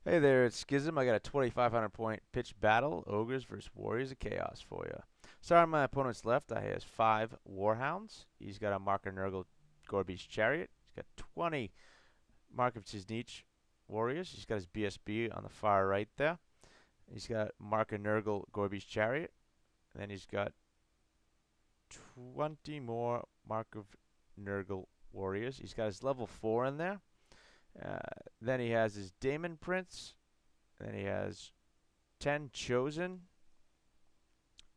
Hey there, it's Schism. I got a 2,500 point pitch battle, Ogres versus Warriors of Chaos for you. Starting on my opponent's left, I has 5 Warhounds. He's got a Marker Nurgle Gorby's Chariot. He's got 20 Mark of Cisnich Warriors. He's got his BSB on the far right there. He's got Marker Nurgle Gorby's Chariot. And then he's got 20 more Mark of Nurgle Warriors. He's got his level 4 in there. Uh, then he has his Daemon Prince. Then he has 10 Chosen,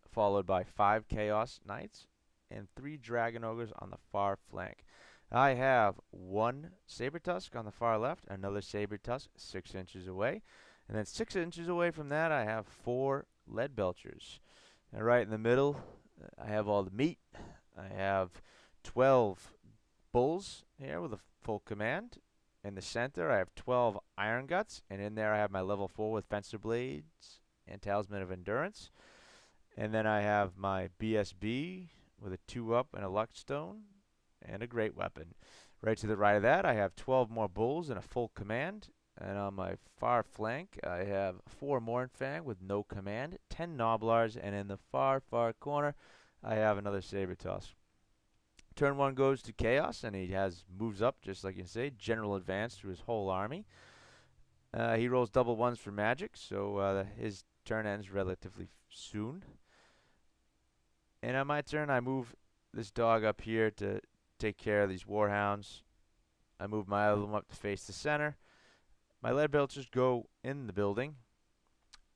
followed by 5 Chaos Knights, and 3 Dragon Ogres on the far flank. I have 1 Saber Tusk on the far left, another Saber Tusk 6 inches away, and then 6 inches away from that I have 4 Lead Belchers. And right in the middle, I have all the meat. I have 12 Bulls here with a full command. In the center, I have 12 Iron Guts, and in there I have my level 4 with Fencer Blades and Talisman of Endurance. And then I have my BSB with a 2-up and a Luck Stone and a Great Weapon. Right to the right of that, I have 12 more Bulls and a full command. And on my far flank, I have 4 Mournfang with no command, 10 Noblars, and in the far corner, I have another Saber Tusk. Turn 1 goes to Chaos, and he has moves up, just like you say, general advance to his whole army. He rolls double ones for magic, so his turn ends relatively soon. And on my turn, I move this dog up here to take care of these warhounds. I move my other one up to face the center. My lead belchers go in the building,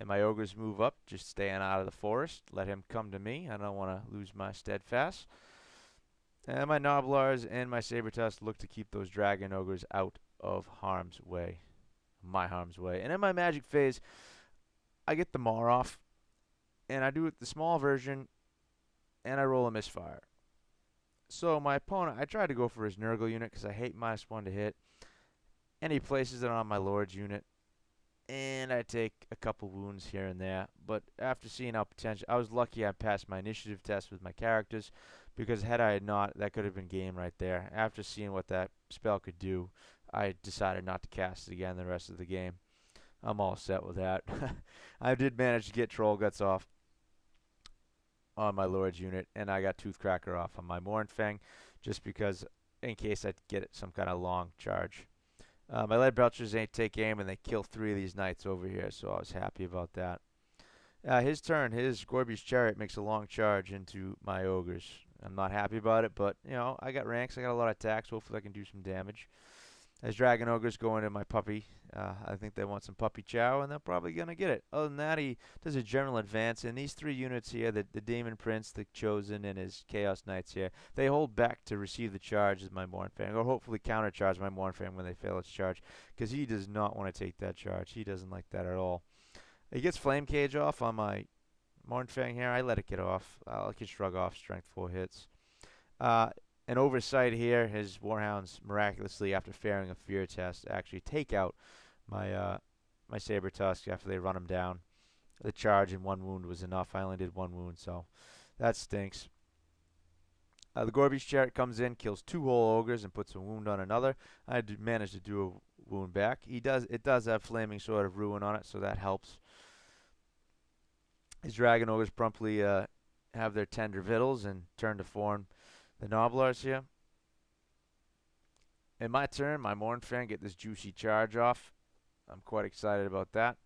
and my ogres move up, just staying out of the forest. Let him come to me. I don't want to lose my steadfast. And my Noblars and my Sabertusk look to keep those Dragon Ogres out of harm's way. My harm's way. And in my magic phase, I get the Maw off, and I do it the small version, and I roll a misfire. So my opponent, I tried to go for his Nurgle unit because I hate -1 to hit, and he places it on my Lord's unit, and I take a couple wounds here and there. But after seeing how potential, I was lucky I passed my initiative test with my characters, because had I not, that could have been game right there. After seeing what that spell could do, I decided not to cast it again the rest of the game. I'm all set with that. I did manage to get Troll Guts off on my Lord's unit, and I got Toothcracker off on my Mournfang, just because in case I get some kind of long charge. My Lead Belchers ain't take aim, and they kill 3 of these knights over here, so I was happy about that. His turn, his Gorby's Chariot makes a long charge into my Ogres. I'm not happy about it, but, you know, I got ranks, I got a lot of attacks, hopefully I can do some damage. As Dragon Ogres go into my puppy, I think they want some puppy chow, and they're probably going to get it. Other than that, he does a general advance, and these 3 units here, the Daemon Prince, the Chosen, and his Chaos Knights here, they hold back to receive the charge of my Mournfang, or hopefully countercharge my Mournfang when they fail its charge, because he does not want to take that charge. He doesn't like that at all. He gets Flame Cage off on my Mournfang here. I let it get off. I can shrug off Strength 4 hits. An oversight here. His Warhounds miraculously, after failing a fear test, actually take out my Saber Tusk after they run him down. The charge and 1 wound was enough. I only did 1 wound, so that stinks. The Gorby's Chariot comes in, kills 2 whole ogres, and puts a wound on another. I managed to do a wound back. It does have Flaming Sword of Ruin on it, so that helps. His Dragon Ogres promptly have their tender victuals and turn to form the Noblars here. In my turn, my Mournfang get this juicy charge off. I'm quite excited about that.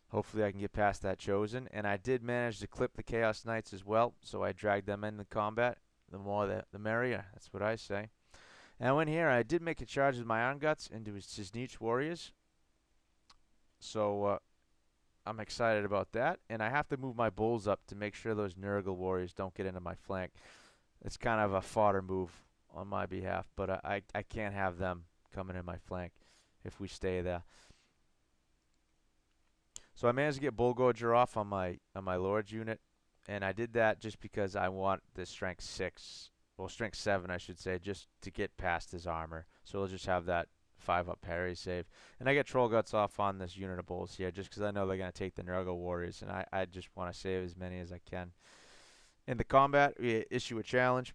Hopefully I can get past that Chosen. And I did manage to clip the Chaos Knights as well, so I dragged them into combat. The more the merrier, that's what I say. And when here, I did make a charge with my Iron Guts into his Cisnich Warriors. So I'm excited about that. And I have to move my Bulls up to make sure those Nurgle Warriors don't get into my flank. It's kind of a fodder move on my behalf, but I can't have them coming in my flank if we stay there. So I managed to get Bullgorger off on my Lord's unit, and I did that just because I want the Strength 6, well, Strength 7 I should say, just to get past his armor. So we'll just have that 5-up parry save. And I get Troll Guts off on this unit of Bulls here just because I know they're going to take the Nurgle Warriors, and I just want to save as many as I can. In the combat, we issue a challenge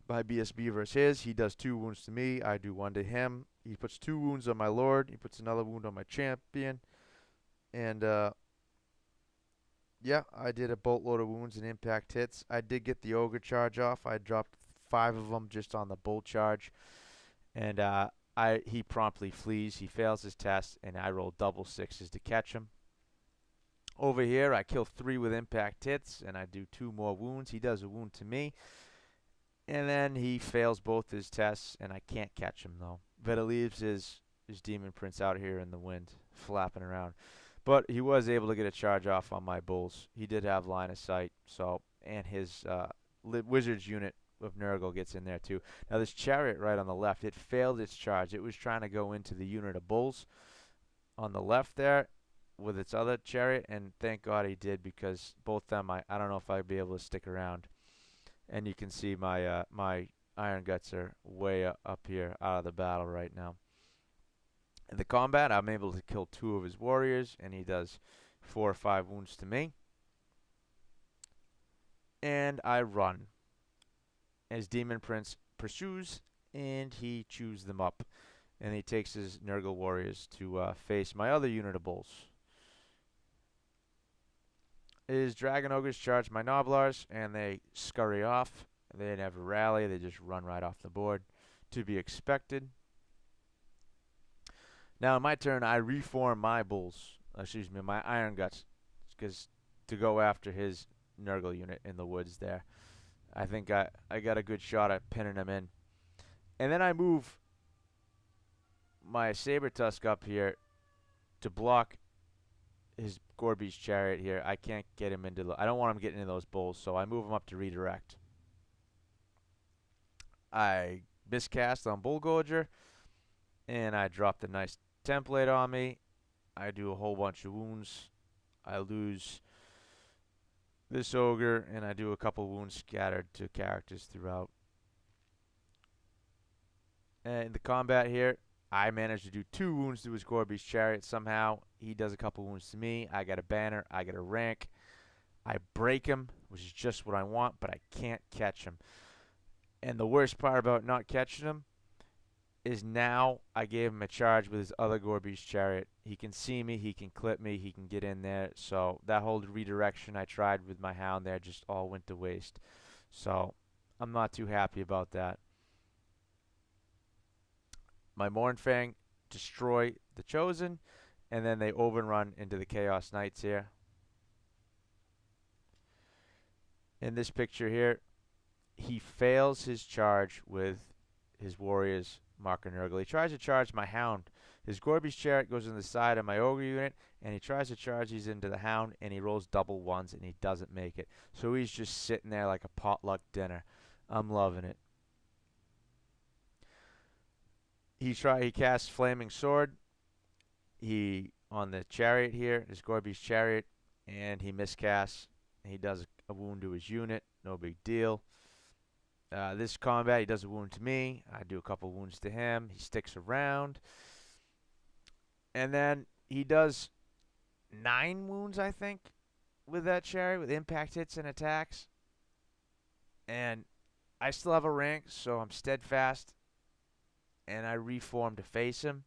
by BSB versus his. He does 2 wounds to me. I do 1 to him. He puts 2 wounds on my lord. He puts another wound on my champion. And yeah, I did a boatload of wounds and impact hits. I did get the ogre charge off. I dropped 5 of them just on the bolt charge. And he promptly flees. He fails his test, and I roll double sixes to catch him. Over here, I kill 3 with impact hits, and I do 2 more wounds. He does a wound to me. And then he fails both his tests, and I can't catch him, though. But it leaves his Demon Prince out here in the wind, flapping around. But he was able to get a charge off on my bulls. He did have line of sight, so, and his wizard's unit of Nurgle gets in there, too. Now, this chariot right on the left, it failed its charge. It was trying to go into the unit of bulls on the left there with its other chariot, and thank God he did, because both them, I don't know if I'd be able to stick around. And you can see my my Iron Guts are way up here out of the battle right now. In the combat, I'm able to kill 2 of his warriors, and he does 4 or 5 wounds to me. And I run. As Demon Prince pursues, and he chews them up. And he takes his Nurgle warriors to face my other unit of bulls. His Dragon Ogres charge my Noblars, and they scurry off. They never rally. They just run right off the board. To be expected. Now, in my turn, I reform my bulls. Excuse me, my Iron Guts, to go after his Nurgle unit in the woods there. I think I got a good shot at pinning him in. And then I move my Saber Tusk up here to block his Gorby's chariot here. I can't get him into the... I don't want him getting into those bulls, so I move him up to redirect. I miscast on Bullgorger, and I drop the nice template on me. I do a whole bunch of wounds. I lose this ogre, and I do a couple wounds scattered to characters throughout. And in the combat here, I managed to do 2 wounds to his Gorby's chariot somehow. He does a couple wounds to me. I got a banner. I get a rank. I break him, which is just what I want, but I can't catch him. And the worst part about not catching him is now I gave him a charge with his other Gorby's chariot. He can see me. He can clip me. He can get in there. So that whole redirection I tried with my hound there just all went to waste. So I'm not too happy about that. My Mournfang destroy the Chosen, and then they overrun into the Chaos Knights here. In this picture here, he fails his charge with his warriors, Mark and Nurgle. He tries to charge my hound. His Gorby's chariot goes in the side of my ogre unit, and he tries to charge these into the hound, and he rolls double ones, and he doesn't make it. So he's just sitting there like a potluck dinner. I'm loving it. He casts Flaming Sword. He on the chariot here, his Gorby's chariot, and he miscasts. He does a wound to his unit. No big deal. This combat, he does a wound to me. I do a couple wounds to him. He sticks around. And then he does 9 wounds, I think, with that chariot, with impact hits and attacks. And I still have a rank, so I'm steadfast. And I reform to face him.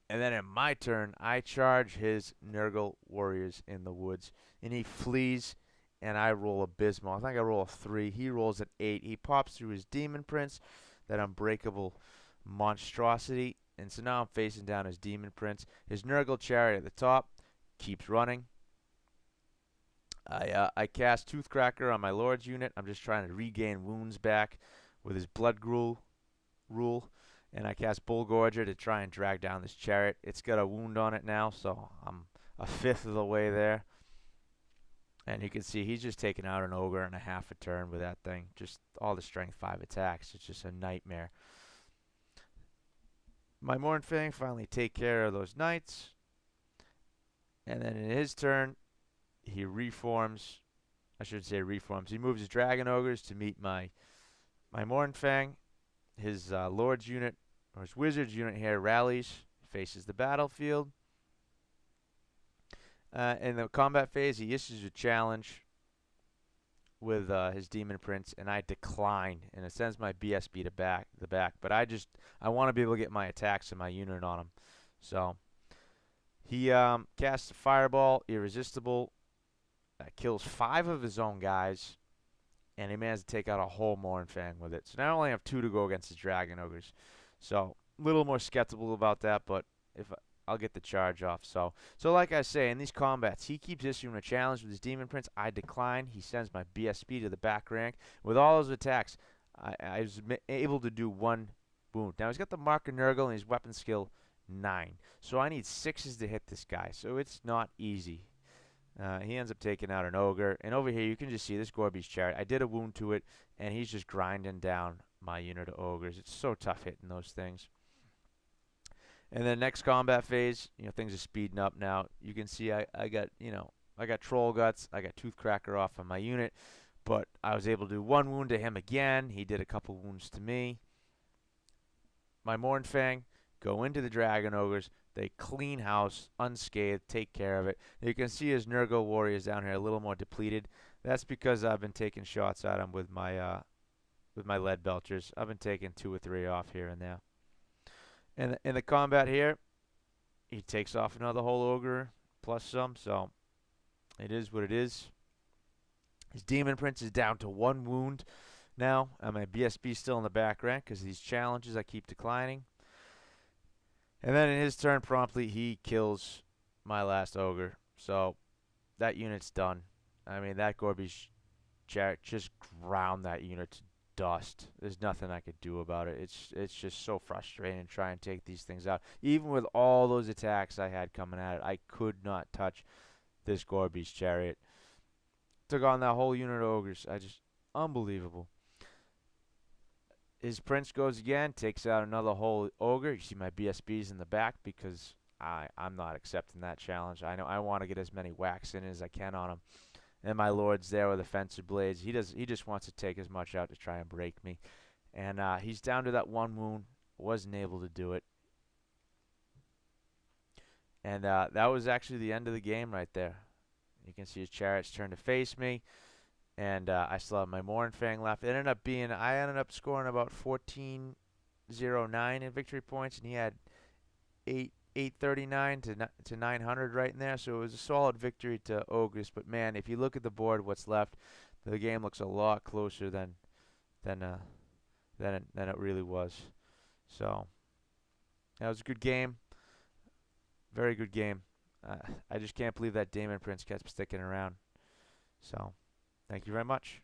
And then in my turn, I charge his Nurgle warriors in the woods. And he flees, and I roll abysmal. I think I roll a 3. He rolls an 8. He pops through his Demon Prince, that unbreakable monstrosity. And so now I'm facing down his Demon Prince. His Nurgle chariot at the top keeps running. I cast Toothcracker on my Lord's unit. I'm just trying to regain wounds back with his Blood Gruel rule. And I cast Bullgorger to try and drag down this chariot. It's got a wound on it now, so I'm a 5th of the way there. And you can see he's just taking out an ogre in a half a turn with that thing. Just all the strength 5 attacks. It's just a nightmare. My Mournfang finally take care of those knights. And then in his turn, he reforms. I should say reforms. He moves his Dragon Ogres to meet my Mournfang. His Lord's unit, or his Wizard's unit here, rallies, faces the battlefield. In the combat phase, he issues a challenge with his Demon Prince, and I decline, and it sends my BSB to the back. But I want to be able to get my attacks and my unit on him. So he casts a Fireball, Irresistible, kills 5 of his own guys, and he managed to take out a whole Mournfang with it. So now I only have 2 to go against his Dragon Ogres. So a little more skeptical about that, but if I'll get the charge off. So like I say, in these combats, he keeps issuing a challenge with his Demon Prince. I decline. He sends my BSB to the back rank. With all those attacks, I was able to do 1 wound. Now he's got the Mark of Nurgle and his weapon skill 9. So I need 6s to hit this guy. So it's not easy. He ends up taking out an Ogre. And over here, you can just see this Gorby's Chariot. I did a wound to it, and he's just grinding down my unit of Ogres. It's so tough hitting those things. And then next combat phase, things are speeding up now. You can see I got, I got Troll Guts. I got Toothcracker off on my unit. But I was able to do 1 wound to him again. He did a couple wounds to me. My Mournfang go into the Dragon Ogres. They clean house, unscathed, take care of it. You can see his Nurgle warriors down here a little more depleted. That's because I've been taking shots at him with my lead belchers. I've been taking 2 or 3 off here and there. And in the combat here, he takes off another whole Ogre plus some. So it is what it is. His Demon Prince is down to 1 wound now. And my BSB still in the back rank because of these challenges I keep declining. And then in his turn, promptly, he kills my last Ogre. So that unit's done. I mean, that Gorby's Chariot just ground that unit to dust. There's nothing I could do about it. It's just so frustrating to try and take these things out. Even with all those attacks I had coming at it, I could not touch this Gorby's Chariot. Took on that whole unit of Ogres. Unbelievable. His Prince goes again, takes out another whole Ogre. You see my BSBs in the back because I'm not accepting that challenge. I know I want to get as many whacks in as I can on him. And my Lord's there with offensive blades. He just wants to take as much out to try and break me. And he's down to that 1 wound. Wasn't able to do it. And that was actually the end of the game right there. You can see his Chariot's turned to face me. And I still have my Mournfang left. I ended up scoring about 1409 in victory points, and he had 839 to 900 right in there. So it was a solid victory to Ogres. But man, if you look at the board, what's left, the game looks a lot closer than it really was. So that was a good game, very good game. I just can't believe that Demon Prince kept sticking around. So. Thank you very much.